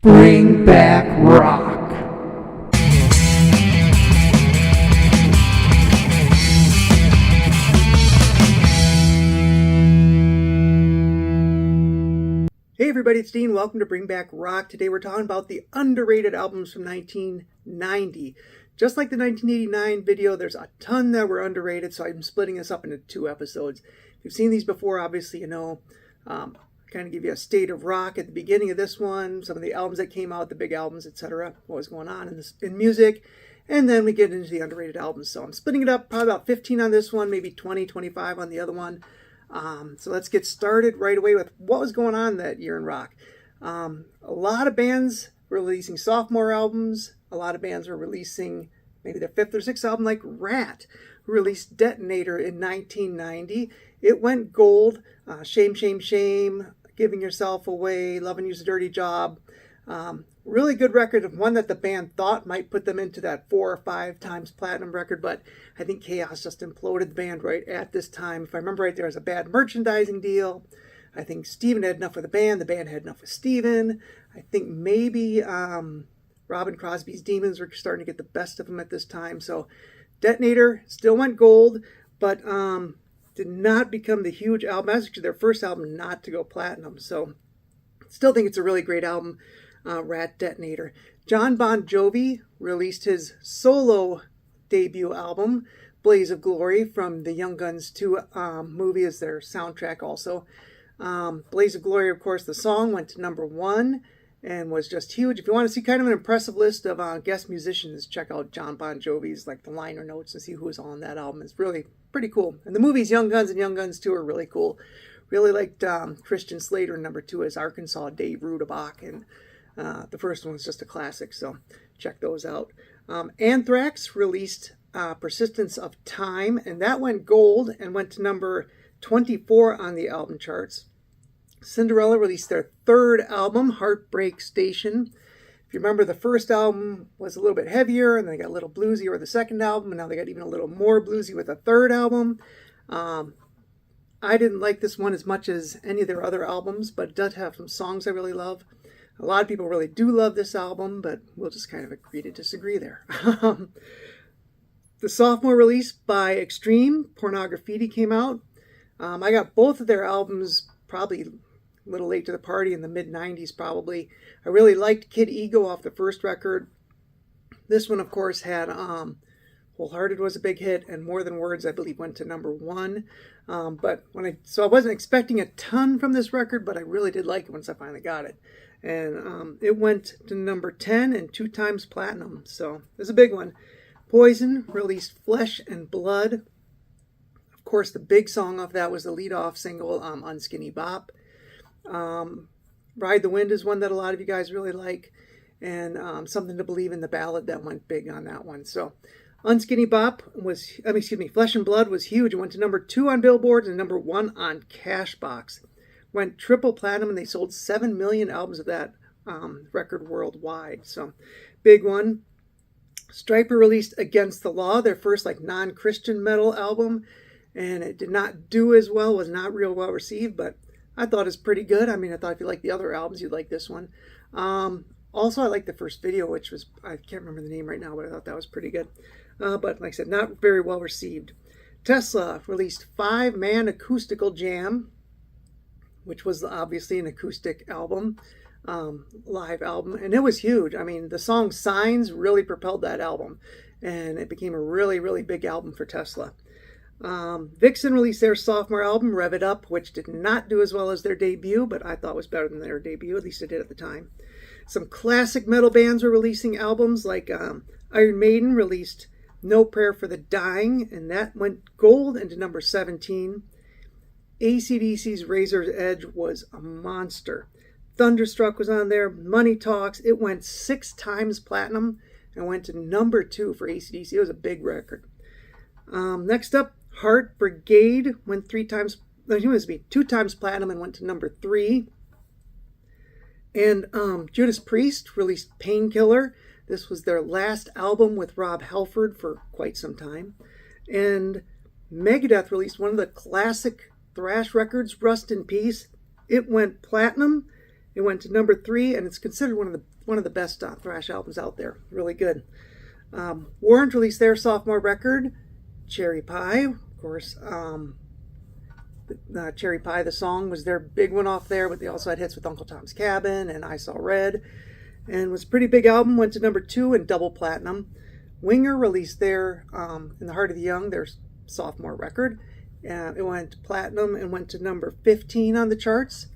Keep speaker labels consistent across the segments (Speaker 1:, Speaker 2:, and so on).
Speaker 1: Bring back rock.
Speaker 2: Hey everybody, it's Dean. Welcome to Bring Back Rock. Today we're talking about the underrated albums from 1990. Just like the 1989 video, there's a ton that were underrated, so I'm splitting this up into 2 episodes. If you've seen these before, obviously you know. Kind of give you a state of rock at the beginning of this one, some of the albums that came out, the big albums, etc., what was going on in music, and then we get into the underrated albums. So I'm splitting it up, probably about 15 on this one, maybe 20, 25 on the other one. So let's get started right away with what was going on that year in rock. A lot of bands were releasing sophomore albums. A lot of bands were releasing maybe their 5th or 6th album, like Ratt, who released Detonator in 1990. It went gold. Shame, Shame, Shame, Giving Yourself Away, Loving You's a Dirty Job. Really good record, of one that the band thought might put them into that 4 or 5 times platinum record, but I think chaos just imploded the band right at this time. If I remember right, there was a bad merchandising deal. I think Steven had enough with the band had enough with Steven. I think maybe Robin Crosby's Demons were starting to get the best of them at this time. So Detonator still went gold, but did not become the huge album. That's actually their first album not to go platinum. So still think it's a really great album, Ratt, Detonator. John Bon Jovi released his solo debut album, Blaze of Glory, from the Young Guns 2 movie as their soundtrack also. Blaze of Glory, of course, the song went to number 1 and was just huge. If you want to see kind of an impressive list of guest musicians, check out John Bon Jovi's, like, the liner notes and see who was on that album. It's really pretty cool. And the movies Young Guns and Young Guns 2 are really cool. Really liked Christian Slater in number 2 as Arkansas Dave Rudebach, and the first one was just a classic, so check those out. Anthrax released Persistence of Time, and that went gold and went to number 24 on the album charts. Cinderella released their 3rd album, Heartbreak Station. If you remember, the first album was a little bit heavier, and they got a little bluesy with the second album, and now they got even a little more bluesy with the 3rd album. I didn't like this one as much as any of their other albums, but it does have some songs I really love. A lot of people really do love this album, but we'll just kind of agree to disagree there. The sophomore release by Extreme, Pornography, came out. I got both of their albums probably a little late to the party, in the mid-90s probably. I really liked Kid Ego off the first record. This one, of course, had Wholehearted was a big hit, and More Than Words, I believe, went to number 1. So I wasn't expecting a ton from this record, but I really did like it once I finally got it. And it went to number 10 and 2 times platinum, so it was a big one. Poison released Flesh and Blood. Of course, the big song off that was the lead-off single, Unskinny Bop. Ride the Wind is one that a lot of you guys really like, and Something to Believe in, the ballad, that went big on that one. So Unskinny Bop Flesh and Blood was huge. It went to number 2 on Billboard and number 1 on Cashbox. Went triple platinum, and they sold 7 million albums of that record worldwide. So big one. Stryper released Against the Law, their first non-Christian metal album, and it did not do as well, was not real well received, but I thought it was pretty good. I mean, I thought if you like the other albums, you'd like this one. Also, I liked the first video, which was, I can't remember the name right now, but I thought that was pretty good. But like I said, not very well received. Tesla released 5-man acoustical jam, which was obviously an acoustic album, live album, and it was huge. I mean, the song Signs really propelled that album, and it became a really, really big album for Tesla. Vixen released their sophomore album, Rev It Up, which did not do as well as their debut, but I thought was better than their debut, at least it did at the time. Some classic metal bands were releasing albums, like Iron Maiden released No Prayer for the Dying, and that went gold into number 17. AC/DC's Razor's Edge was a monster. Thunderstruck was on there. Money Talks. It went 6 times platinum and went to number 2 for AC/DC. It was a big record. Next up, Heart Brigade went 2 times platinum and went to number 3. And Judas Priest released Painkiller. This was their last album with Rob Halford for quite some time. And Megadeth released one of the classic thrash records, Rust in Peace. It went platinum It went to number 3, and it's considered one of the best thrash albums out there. Really good. Warrant released their sophomore record, Cherry Pie. Of course, Cherry Pie, the song, was their big one off there, but they also had hits with Uncle Tom's Cabin and I Saw Red, and was a pretty big album. Went to number 2 and double platinum. Winger released their In the Heart of the Young, their sophomore record. It went platinum and went to number 15 on the charts.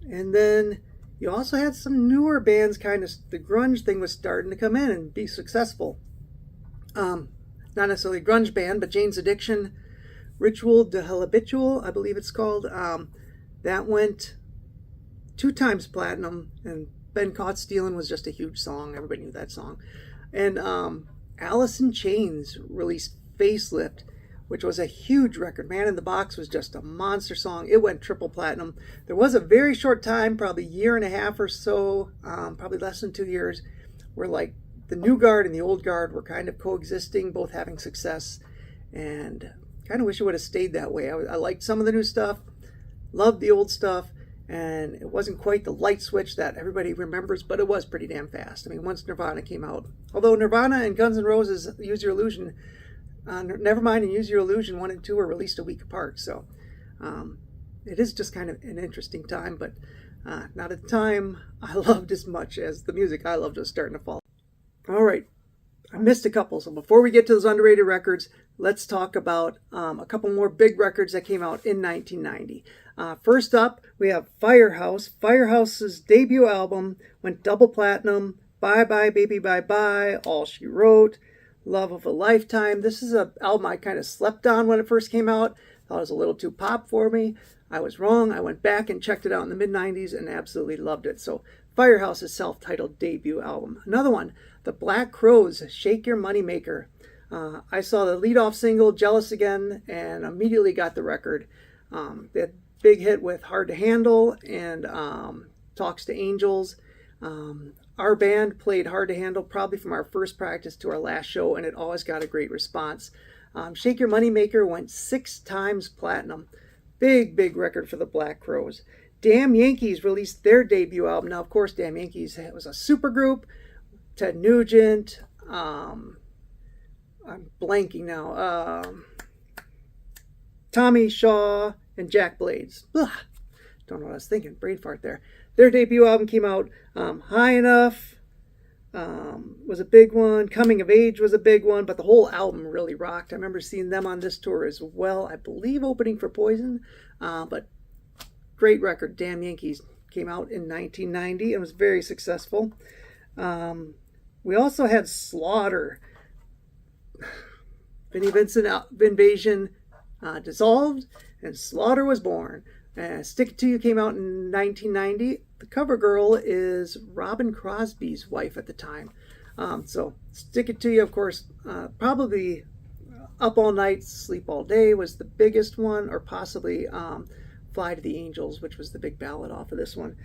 Speaker 2: And then you also had some newer bands, kind of, the grunge thing was starting to come in and be successful. Not necessarily a grunge band, but Jane's Addiction, Ritual de Habitual, I believe it's called. That went 2 times platinum, and Been Caught Stealing was just a huge song. Everybody knew that song. And Alice in Chains released Facelift, which was a huge record. Man in the Box was just a monster song. It went triple platinum. There was a very short time, probably a year and a half or so, probably less than 2 years, where like the new guard and the old guard were kind of coexisting, both having success, and kind of wish it would have stayed that way. I liked some of the new stuff, loved the old stuff, and it wasn't quite the light switch that everybody remembers, but it was pretty damn fast. I mean, once Nirvana came out, although Nirvana and Guns N' Roses, Use Your Illusion, Nevermind and Use Your Illusion 1 and 2 were released a week apart, so it is just kind of an interesting time, but not a time I loved as much as the music I loved was starting to fall. All right, I missed a couple, so before we get to those underrated records, let's talk about a couple more big records that came out in 1990. First up, we have Firehouse. Firehouse's debut album went double platinum. Bye Bye Baby Bye Bye, All She Wrote, Love of a Lifetime. This is an album I kind of slept on when it first came out. Thought it was a little too pop for me. I was wrong. I went back and checked it out in the mid-90s and absolutely loved it. So Firehouse's self-titled debut album. Another one, The Black Crowes, Shake Your Moneymaker. I saw the lead-off single, Jealous Again, and immediately got the record. They had a big hit with Hard to Handle and Talks to Angels. Our band played Hard to Handle probably from our first practice to our last show, and it always got a great response. Shake Your Moneymaker went 6 times platinum. Big, big record for the Black Crowes. Damn Yankees released their debut album. Now, of course, Damn Yankees was a supergroup. Ted Nugent, I'm blanking now, Tommy Shaw, and Jack Blades. Ugh, don't know what I was thinking, brain fart there. Their debut album came out. High Enough was a big one. Coming of Age was a big one, but the whole album really rocked. I remember seeing them on this tour as well. I believe opening for Poison, but great record. Damn Yankees came out in 1990 and was very successful. We also had Slaughter. Vinnie Vincent Invasion dissolved, and Slaughter was born. Stick It To You came out in 1990. The cover girl is Robin Crosby's wife at the time. So Stick It To You, of course, probably Up All Night, Sleep All Day was the biggest one, or possibly Fly to the Angels, which was the big ballad off of this one.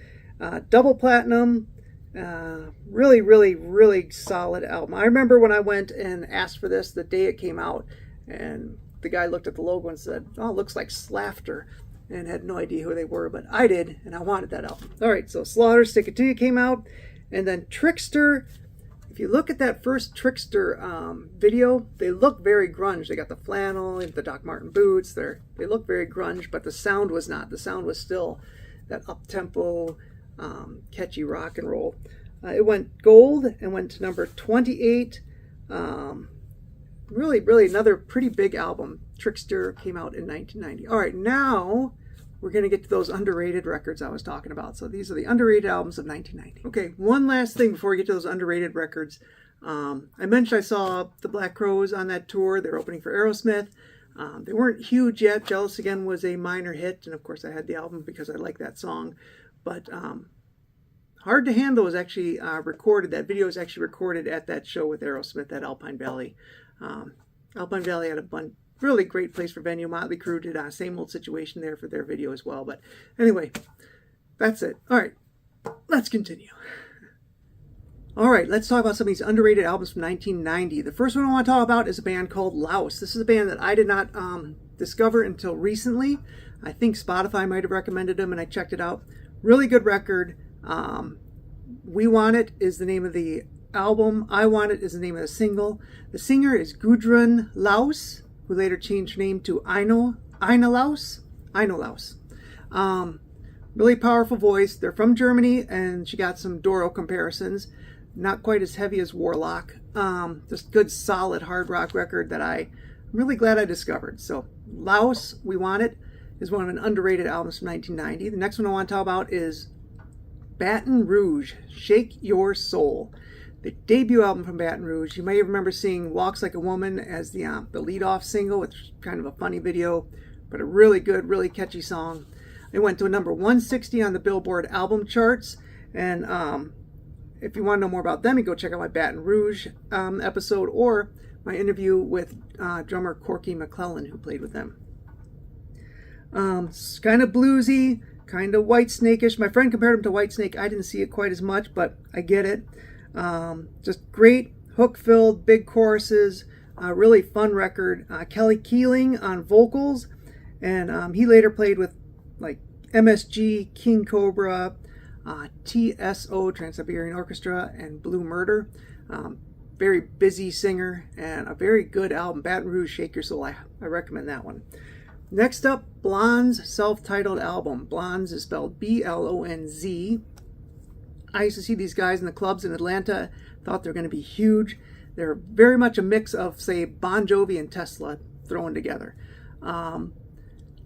Speaker 2: Double platinum. Really, really, really solid album. I remember when I went and asked for this the day it came out, and the guy looked at the logo and said, "Oh, it looks like Slafter," and had no idea who they were, but I did, and I wanted that album. All right, so Slaughter, Stick It To You came out, and then Trickster. If you look at that first Trickster video, they look very grunge. They got the flannel and the Doc Marten boots. They look very grunge, but the sound was not. The sound was still that up-tempo, catchy rock and roll. It went gold and went to number 28. Really, really another pretty big album. Trickster came out in 1990. All right, now we're going to get to those underrated records I was talking about. So these are the underrated albums of 1990. Okay, one last thing before we get to those underrated records. I mentioned I saw the Black Crowes on that tour. They were opening for Aerosmith. They weren't huge yet. Jealous Again was a minor hit, and of course I had the album because I like that song. But Hard to Handle was actually recorded. That video was actually recorded at that show with Aerosmith at Alpine Valley. Alpine Valley had a really great place for venue. Motley Crue did a same old situation there for their video as well. But anyway, that's it. All right, let's continue. All right, let's talk about some of these underrated albums from 1990. The first one I want to talk about is a band called Louse. This is a band that I did not discover until recently. I think Spotify might have recommended them, and I checked it out. Really good record. We Want It is the name of the album. I Want It is the name of the single. The singer is Gudrun Laus, who later changed her name to Ina Laus. Really powerful voice. They're from Germany, and she got some Doro comparisons. Not quite as heavy as Warlock. Just good, solid hard rock record that I'm really glad I discovered. So Laus, We Want It, is one of an underrated albums from 1990. The next one I want to talk about is Baton Rouge, Shake Your Soul. The debut album from Baton Rouge. You may remember seeing Walks Like a Woman as the lead-off single, which is kind of a funny video, but a really good, really catchy song. It went to a number 160 on the Billboard album charts, and if you want to know more about them, you go check out my Baton Rouge episode or my interview with drummer Corky McClellan, who played with them. It's kind of bluesy, kind of Whitesnake-ish. My friend compared them to Whitesnake. I didn't see it quite as much, but I get it. Just great, hook-filled, big choruses, really fun record. Kelly Keeling on vocals, and he later played with like MSG, King Cobra, TSO, Trans-Siberian Orchestra, and Blue Murder. Very busy singer and a very good album. Baton Rouge, Shake Your Soul. I recommend that one. Next up, Blonz self-titled album. Blonz is spelled B-L-O-N-Z. I used to see these guys in the clubs in Atlanta. Thought they were going to be huge. They're very much a mix of, say, Bon Jovi and Tesla thrown together.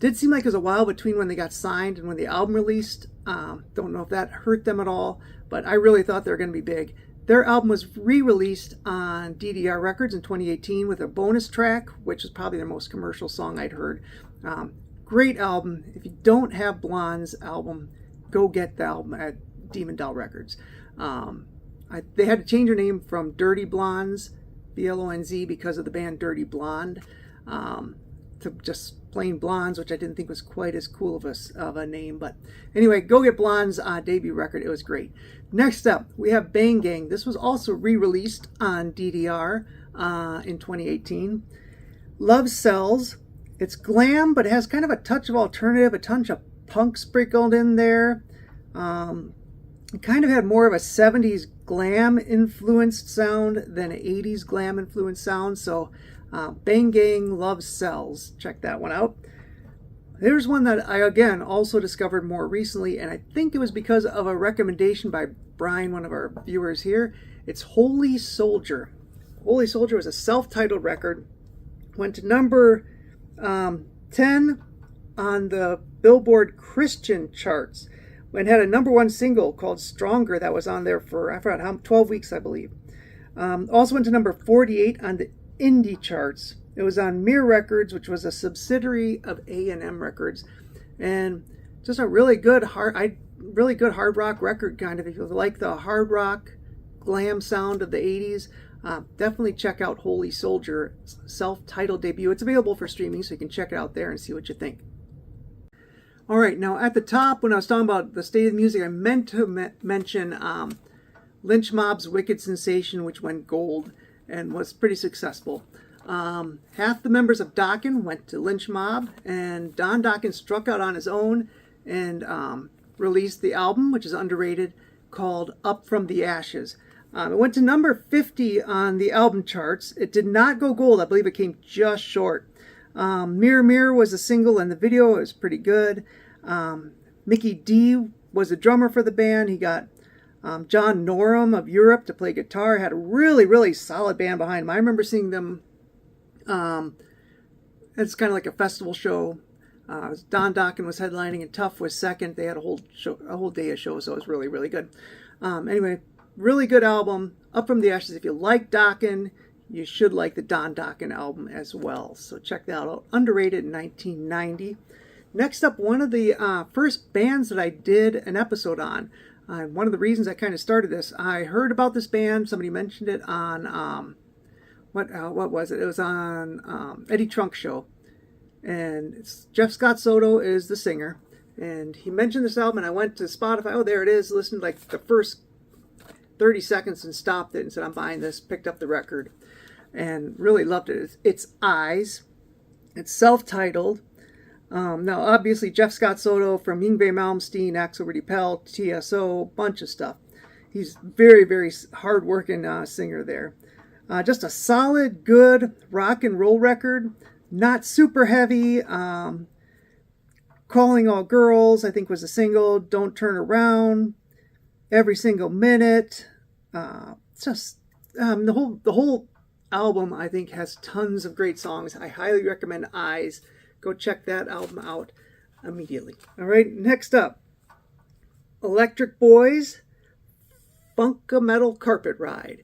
Speaker 2: Did seem like it was a while between when they got signed and when the album released. Don't know if that hurt them at all, but I really thought they were going to be big. Their album was re-released on DDR Records in 2018 with a bonus track, which is probably their most commercial song I'd heard. Great album. If you don't have Blonz album, go get the album at Demon Doll Records. They had to change their name from Dirty Blonz, B-L-O-N-Z, because of the band Dirty Blonde, to just plain Blonz, which I didn't think was quite as cool of a name. But anyway, go get Blonz debut record. It was great. Next up, we have Bang Gang. This was also re-released on DDR in 2018. Love Sells. It's glam, but it has kind of a touch of alternative, a touch of punk sprinkled in there. It kind of had more of a 70s glam influenced sound than an 80s glam influenced sound. So Bang Gang, Love Sells. Check that one out. There's one that I, again, also discovered more recently, and I think it was because of a recommendation by Brian, one of our viewers here. It's Holy Soldier. Holy Soldier was a self-titled record. Went to number 10 on the Billboard Christian charts. And had a number 1 single called Stronger that was on there for, I forgot, 12 weeks, I believe. Also went to number 48 on the indie charts. It was on Mir Records, which was a subsidiary of A&M Records, and just a really good hard rock record. Kind of, if you like the hard rock glam sound of the 80s, definitely check out Holy Soldier self-titled debut. It's available for streaming, so you can check it out there and see what you think. All right, now at the top, when I was talking about the state of the music, I meant to mention Lynch Mob's Wicked Sensation, which went gold and was pretty successful. Half the members of Dokken went to Lynch Mob, and Don Dokken struck out on his own and released the album, which is underrated, called Up From the Ashes. It went to number 50 on the album charts. It did not go gold. I believe it came just short. Mirror Mirror was a single, and the video was pretty good. Mickey D was a drummer for the band. He got John Norum of Europe to play guitar. Had a really, really solid band behind him. I remember seeing them. It's kind of like a festival show. Don Dokken was headlining and Tuff was second. They had a whole day of shows, so it was really, really good. Anyway, really good album. Up From the Ashes. If you like Dokken, you should like the Don Dokken album as well. So check that out. Underrated in 1990. Next up, one of the first bands that I did an episode on. One of the reasons I kind of started this, I heard about this band. Somebody mentioned it on, what was it? It was on Eddie Trunk Show. And it's Jeff Scott Soto is the singer. And he mentioned this album, and I went to Spotify. Oh, there it is. Listened to like the first 30 seconds and stopped it and said, I'm buying this. Picked up the record and really loved it. It's Eyes. It's self-titled. Now, obviously, Jeff Scott Soto from Yngwie Malmsteen, Axel Rudy Pell, TSO, bunch of stuff. He's very, very hard-working singer there. Just a solid, good rock and roll record. Not super heavy. Calling All Girls, I think, was a single. Don't Turn Around. Every Single Minute. The whole album, I think, has tons of great songs. I highly recommend Eyes. Go check that album out immediately. All right, next up, Electric Boys, Funk-A-Metal Carpet Ride.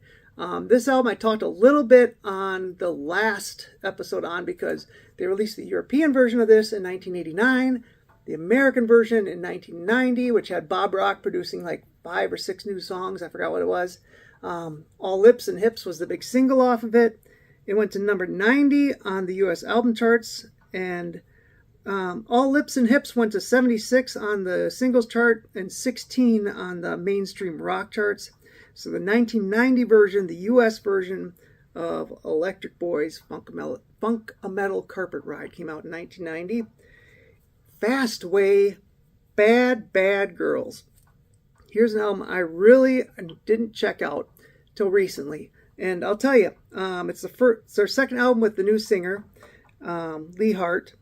Speaker 2: This album I talked a little bit on the last episode on because they released the European version of this in 1989, the American version in 1990, which had Bob Rock producing like 5 or 6 new songs. I forgot what it was. All Lips and Hips was the big single off of it. It went to number 90 on the U.S. album charts, and All Lips and Hips went to 76 on the singles chart and 16 on the mainstream rock charts. So the 1990 version, the U.S. version of Electric Boys, Funk-A-Metal Carpet Ride, came out in 1990. Fast Way, Bad Bad Girls. Here's an album I really didn't check out till recently. And I'll tell you, it's their second album with the new singer, Lee Hart.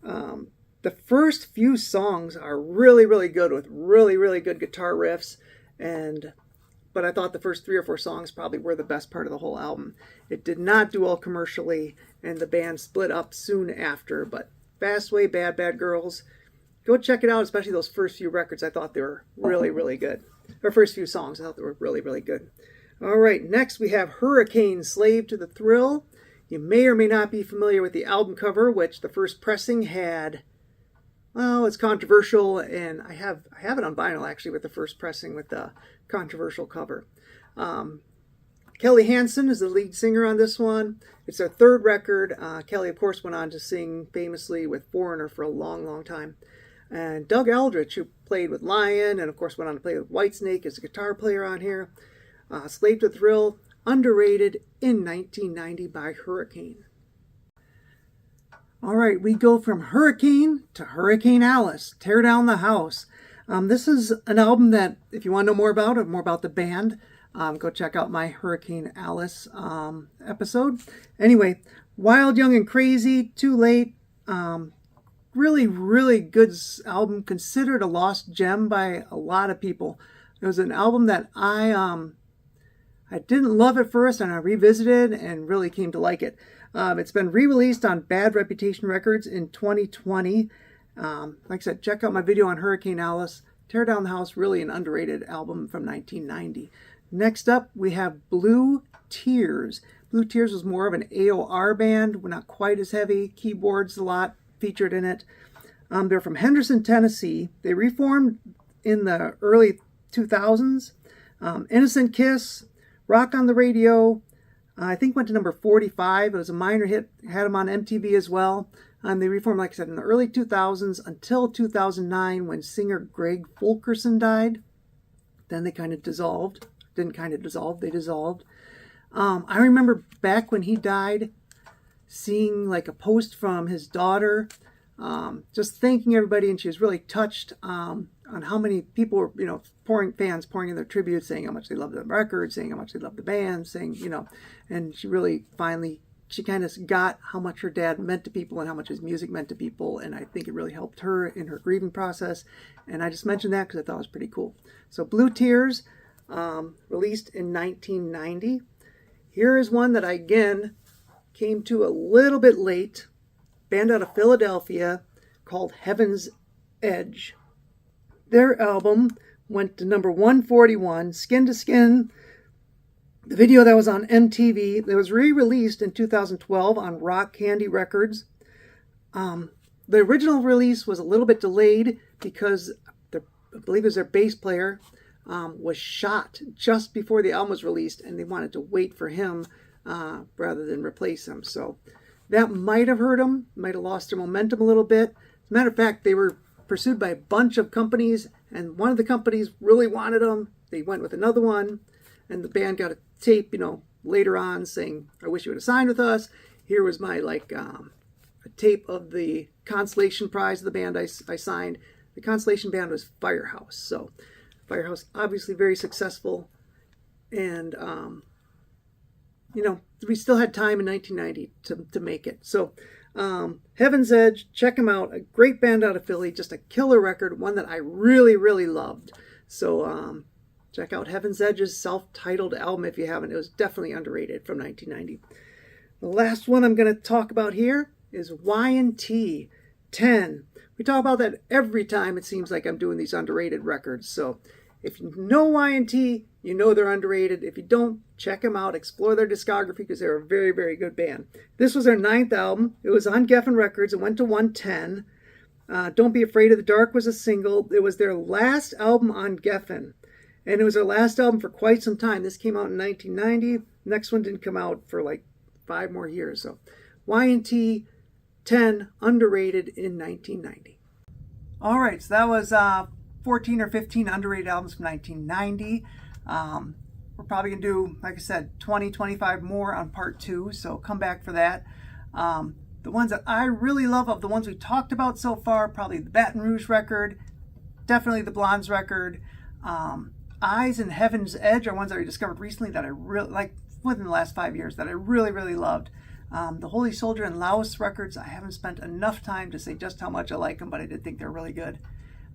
Speaker 2: The first few songs are really, really good with really, really good guitar riffs. But I thought the first 3 or 4 songs probably were the best part of the whole album. It did not do well commercially, and the band split up soon after. But Fast Way, Bad Bad Girls, go check it out, especially those first few records. I thought they were really, really good. Or first few songs, I thought they were really, really good. All right, next we have Hericane, Slave to the Thrill. You may or may not be familiar with the album cover, which the first pressing had, well, it's controversial, and I have it on vinyl, actually, with the first pressing with the controversial cover. Kelly Hansen is the lead singer on this one. It's their third record. Kelly, of course, went on to sing famously with Foreigner for a long, long time. And Doug Aldrich, who played with Lion and, of course, went on to play with Whitesnake, is a guitar player on here. Slave to the Thrill, underrated in 1990 by Hericane. All right, we go from Hericane to Hurricane Alice, Tear Down the House. This is an album that, if you want to know more about it, more about the band, go check out my Hurricane Alice episode. Anyway, Wild, Young, and Crazy, Too Late. Really, really good album, considered a lost gem by a lot of people. It was an album that I didn't love at first, and I revisited and really came to like it. It's been re-released on Bad Reputation Records in 2020. Like I said, check out my video on Hurricane Alice. Tear Down the House, really an underrated album from 1990. Next up, we have Blue Tears. Blue Tears was more of an AOR band, not quite as heavy. Keyboards a lot featured in it. They're from Henderson, Tennessee. They reformed in the early 2000s. Innocent Kiss, Rock on the Radio, I think went to number 45. It was a minor hit, had them on MTV as well. They reformed, like I said, in the early 2000s until 2009 when singer Greg Fulkerson died. Then they kind of dissolved. Didn't kind of dissolve, they dissolved. I remember back when he died, seeing like a post from his daughter, just thanking everybody, and she was really touched on how many people were, pouring in their tribute, saying how much they loved the record, saying how much they loved the band, saying, and she really finally, she kind of got how much her dad meant to people and how much his music meant to people, and I think it really helped her in her grieving process, and I just mentioned that because I thought it was pretty cool. So Blue Tears, released in 1990. Here is one that I, again, came to a little bit late. Band out of Philadelphia called Heaven's Edge. Their album went to number 141, Skin to Skin. The video that was on MTV, that was re-released in 2012 on Rock Candy Records. The original release was a little bit delayed because I believe it was their bass player was shot just before the album was released, and they wanted to wait for him rather than replace him. So that might have hurt them, might have lost their momentum a little bit. As a matter of fact, they were pursued by a bunch of companies, and one of the companies really wanted them. They went with another one, and the band got a tape, later on saying, I wish you would have signed with us. Here was my, I a tape of the consolation prize of the band I signed. The consolation band was Firehouse. So Firehouse, obviously very successful. And, you know, we still had time in 1990 to make it. So Heaven's Edge, check them out. A great band out of Philly, just a killer record, one that I really, really loved. So check out Heaven's Edge's self-titled album if you haven't. It was definitely underrated from 1990. The last one I'm going to talk about here is Y&T 10. We talk about that every time it seems like I'm doing these underrated records. So if you know Y&T, you know they're underrated. If you don't, check them out. Explore their discography because they're a very, very good band. This was their 9th album. It was on Geffen Records. It went to 110. Don't Be Afraid of the Dark was a single. It was their last album on Geffen. And it was their last album for quite some time. This came out in 1990. Next one didn't come out for like 5 more years. So Y&T 10, underrated in 1990. All right, so that was 14 or 15 underrated albums from 1990. We're probably going to do, like I said, 20, 25 more on part 2, so come back for that. The ones that I really love of the ones we talked about so far, probably the Baton Rouge record, definitely the Blonz record. Eyes and Heaven's Edge are ones that I discovered recently that I really like within the last 5 years that I really, really loved. The Holy Soldier and Laos records, I haven't spent enough time to say just how much I like them, but I did think they're really good.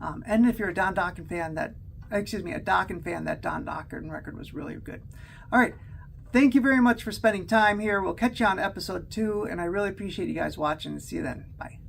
Speaker 2: And if you're a Don Dokken fan, that Don Dokken record was really good. All right. Thank you very much for spending time here. We'll catch you on episode 2, and I really appreciate you guys watching. See you then. Bye.